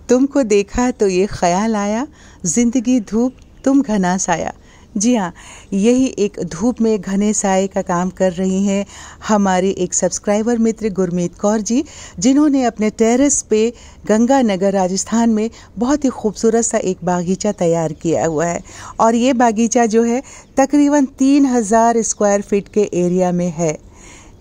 तुमको देखा तो ये ख्याल आया, ज़िंदगी धूप तुम घना साया। जी हाँ, यही एक धूप में घने साए का काम कर रही हैं हमारी एक सब्सक्राइबर मित्र गुरमीत कौर जी, जिन्होंने अपने टेरेस पे गंगानगर राजस्थान में बहुत ही खूबसूरत सा एक बागीचा तैयार किया हुआ है। और ये बागीचा जो है तकरीबन 3000 स्क्वायर फीट के एरिया में है।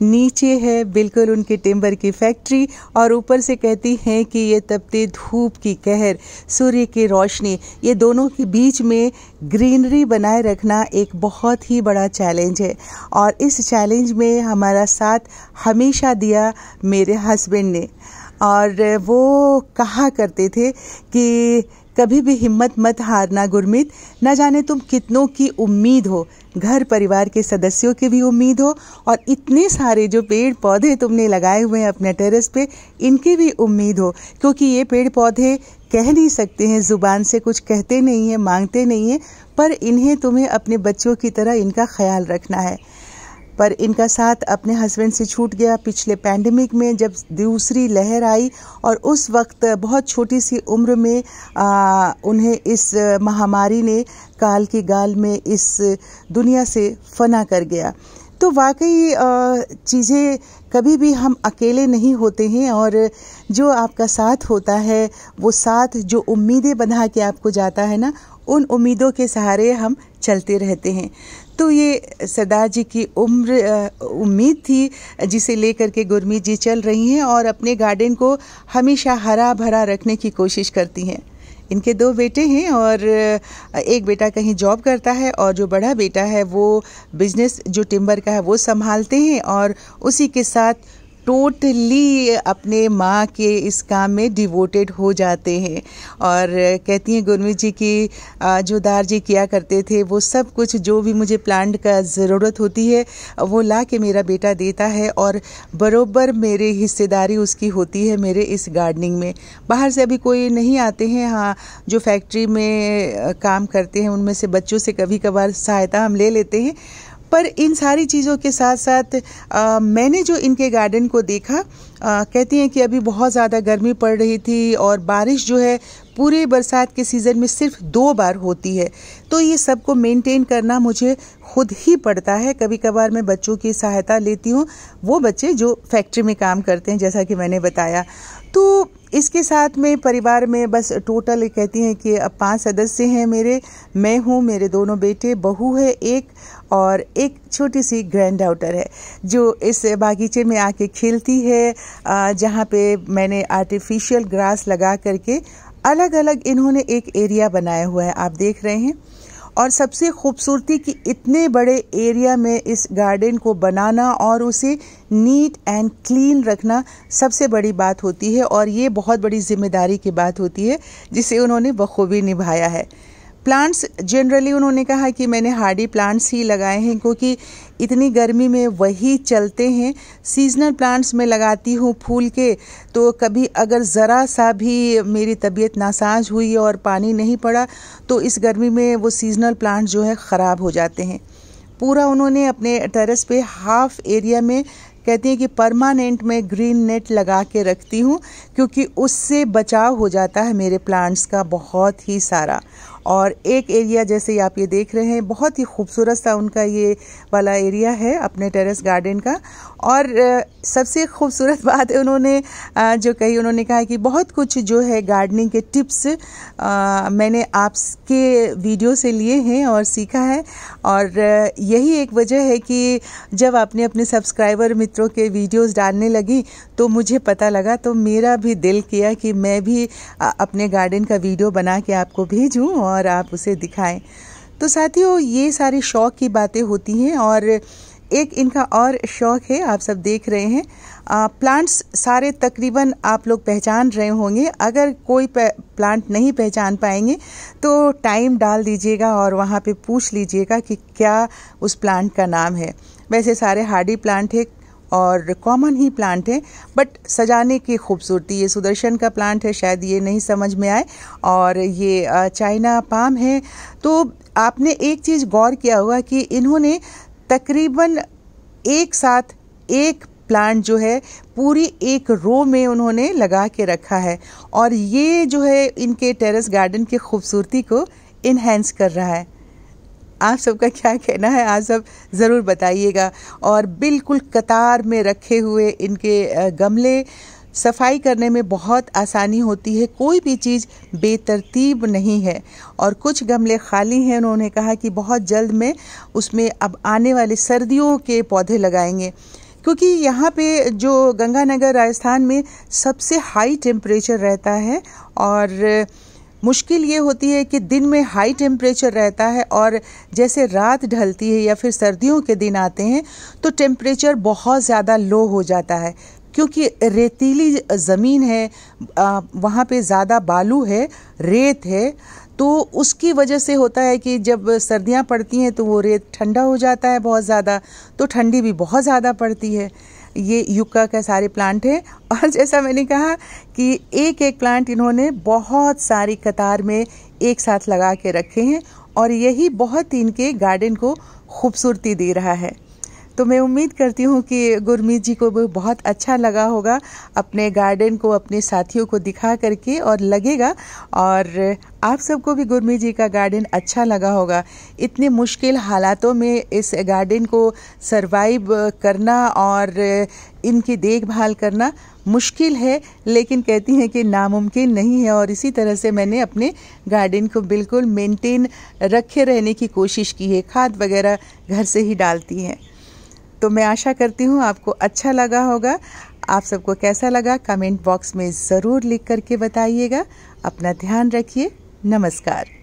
नीचे है बिल्कुल उनके टिम्बर की फैक्ट्री और ऊपर से कहती हैं कि ये तपती धूप की कहर, सूर्य की रोशनी, ये दोनों के बीच में ग्रीनरी बनाए रखना एक बहुत ही बड़ा चैलेंज है। और इस चैलेंज में हमारा साथ हमेशा दिया मेरे हस्बैंड ने। और वो कहा करते थे कि कभी भी हिम्मत मत हारना गुरमीत, न जाने तुम कितनों की उम्मीद हो, घर परिवार के सदस्यों की भी उम्मीद हो, और इतने सारे जो पेड़ पौधे तुमने लगाए हुए हैं अपने टेरेस पे, इनकी भी उम्मीद हो, क्योंकि ये पेड़ पौधे कह नहीं सकते हैं, ज़ुबान से कुछ कहते नहीं हैं, मांगते नहीं हैं, पर इन्हें तुम्हें अपने बच्चों की तरह इनका ख्याल रखना है। पर इनका साथ अपने हस्बैंड से छूट गया पिछले पैंडेमिक में, जब दूसरी लहर आई और उस वक्त बहुत छोटी सी उम्र में उन्हें इस महामारी ने काल की गाल में इस दुनिया से फना कर गया। तो वाकई चीज़ें कभी भी हम अकेले नहीं होते हैं, और जो आपका साथ होता है वो साथ जो उम्मीदें बंधा के आपको जाता है ना, उन उम्मीदों के सहारे हम चलते रहते हैं। तो ये सरदार जी की उम्मीद थी जिसे लेकर के गुरमीत जी चल रही हैं और अपने गार्डन को हमेशा हरा भरा रखने की कोशिश करती हैं। इनके 2 बेटे हैं और एक बेटा कहीं जॉब करता है और जो बड़ा बेटा है वो बिजनेस जो टिम्बर का है वो संभालते हैं और उसी के साथ टोटली अपने माँ के इस काम में डिवोटेड हो जाते हैं। और कहती हैं गुरमीत जी की जो दार जी किया करते थे वो सब कुछ जो भी मुझे प्लांट का ज़रूरत होती है वो ला के मेरा बेटा देता है और बरोबर मेरी हिस्सेदारी उसकी होती है मेरे इस गार्डनिंग में। बाहर से अभी कोई नहीं आते हैं, हाँ जो फैक्ट्री में काम करते हैं उनमें से बच्चों से कभी कभार सहायता हम ले लेते हैं। पर इन सारी चीज़ों के साथ साथ मैंने जो इनके गार्डन को देखा, कहती हैं कि अभी बहुत ज़्यादा गर्मी पड़ रही थी और बारिश जो है पूरे बरसात के सीज़न में सिर्फ 2 बार होती है, तो ये सबको मेंटेन करना मुझे खुद ही पड़ता है। कभी कभार मैं बच्चों की सहायता लेती हूँ, वो बच्चे जो फैक्ट्री में काम करते हैं जैसा कि मैंने बताया। तो इसके साथ में परिवार में बस टोटल कहती हैं कि अब 5 सदस्य हैं मेरे, मैं हूँ, मेरे दोनों बेटे, बहू है एक और एक छोटी सी ग्रैंड डॉटर है जो इस बागीचे में आके खेलती है, जहाँ पे मैंने आर्टिफिशियल ग्रास लगा करके अलग अलग इन्होंने एक एरिया बनाया हुआ है, आप देख रहे हैं। और सबसे खूबसूरती कि इतने बड़े एरिया में इस गार्डन को बनाना और उसे नीट एंड क्लीन रखना सबसे बड़ी बात होती है और ये बहुत बड़ी जिम्मेदारी की बात होती है जिसे उन्होंने बखूबी निभाया है। प्लांट्स जनरली उन्होंने कहा कि मैंने हार्डी प्लांट्स ही लगाए हैं क्योंकि इतनी गर्मी में वही चलते हैं। सीजनल प्लांट्स में लगाती हूँ फूल के, तो कभी अगर ज़रा सा भी मेरी तबीयत नासाज हुई और पानी नहीं पड़ा तो इस गर्मी में वो सीजनल प्लांट्स जो है ख़राब हो जाते हैं। पूरा उन्होंने अपने टेरेस पे हाफ एरिया में कहती हैं कि परमानेंट में ग्रीन नेट लगा के रखती हूँ क्योंकि उससे बचाव हो जाता है मेरे प्लांट्स का बहुत ही सारा। और एक एरिया जैसे आप ये देख रहे हैं बहुत ही खूबसूरत सा उनका ये वाला एरिया है अपने टेरेस गार्डन का। और सबसे खूबसूरत बात उन्होंने जो कही, उन्होंने कहा कि बहुत कुछ जो है गार्डनिंग के टिप्स मैंने आपके वीडियो से लिए हैं और सीखा है। और यही एक वजह है कि जब आपने अपने सब्सक्राइबर मित्रों के वीडियोस डालने लगी तो मुझे पता लगा, तो मेरा भी दिल किया कि मैं भी अपने गार्डन का वीडियो बना के आपको भेजूं और आप उसे दिखाएं। तो साथियों ये सारी शौक की बातें होती हैं। और एक इनका और शौक है, आप सब देख रहे हैं, प्लांट्स सारे तकरीबन आप लोग पहचान रहे होंगे। अगर कोई प्लांट नहीं पहचान पाएंगे तो टाइम डाल दीजिएगा और वहाँ पे पूछ लीजिएगा कि क्या उस प्लांट का नाम है। वैसे सारे हार्डी प्लांट है और कॉमन ही प्लांट है, बट सजाने की खूबसूरती, ये सुदर्शन का प्लांट है, शायद ये नहीं समझ में आए, और ये चाइना पाम है। तो आपने एक चीज़ गौर किया होगा कि इन्होंने तकरीबन एक साथ एक प्लांट जो है पूरी एक रो में उन्होंने लगा के रखा है और ये जो है इनके टेरेस गार्डन की खूबसूरती को इन्हेंस कर रहा है। आप सबका क्या कहना है, आप सब ज़रूर बताइएगा। और बिल्कुल कतार में रखे हुए इनके गमले, सफाई करने में बहुत आसानी होती है, कोई भी चीज़ बेतरतीब नहीं है। और कुछ गमले खाली हैं, उन्होंने कहा कि बहुत जल्द में उसमें अब आने वाले सर्दियों के पौधे लगाएंगे, क्योंकि यहाँ पे जो गंगानगर राजस्थान में सबसे हाई टेम्परेचर रहता है और मुश्किल ये होती है कि दिन में हाई टेम्परेचर रहता है और जैसे रात ढलती है या फिर सर्दियों के दिन आते हैं तो टेम्परेचर बहुत ज़्यादा लो हो जाता है, क्योंकि रेतीली ज़मीन है, वहाँ पे ज़्यादा बालू है, रेत है, तो उसकी वजह से होता है कि जब सर्दियाँ पड़ती हैं तो वो रेत ठंडा हो जाता है बहुत ज़्यादा, तो ठंडी भी बहुत ज़्यादा पड़ती है। ये युक्का का सारे प्लांट हैं और जैसा मैंने कहा कि एक एक प्लांट इन्होंने बहुत सारी कतार में एक साथ लगा के रखे हैं और यही बहुत इनके गार्डन को खूबसूरती दे रहा है। तो मैं उम्मीद करती हूँ कि गुरमीत जी को भी बहुत अच्छा लगा होगा अपने गार्डन को अपने साथियों को दिखा करके, और लगेगा और आप सबको भी गुरमीत जी का गार्डन अच्छा लगा होगा। इतने मुश्किल हालातों में इस गार्डन को सरवाइव करना और इनकी देखभाल करना मुश्किल है, लेकिन कहती हैं कि नामुमकिन नहीं है। और इसी तरह से मैंने अपने गार्डन को बिल्कुल मेंटेन रखे रहने की कोशिश की है, खाद वगैरह घर से ही डालती हैं। तो मैं आशा करती हूँ आपको अच्छा लगा होगा। आप सबको कैसा लगा कमेंट बॉक्स में ज़रूर लिख करके बताइएगा। अपना ध्यान रखिए। नमस्कार।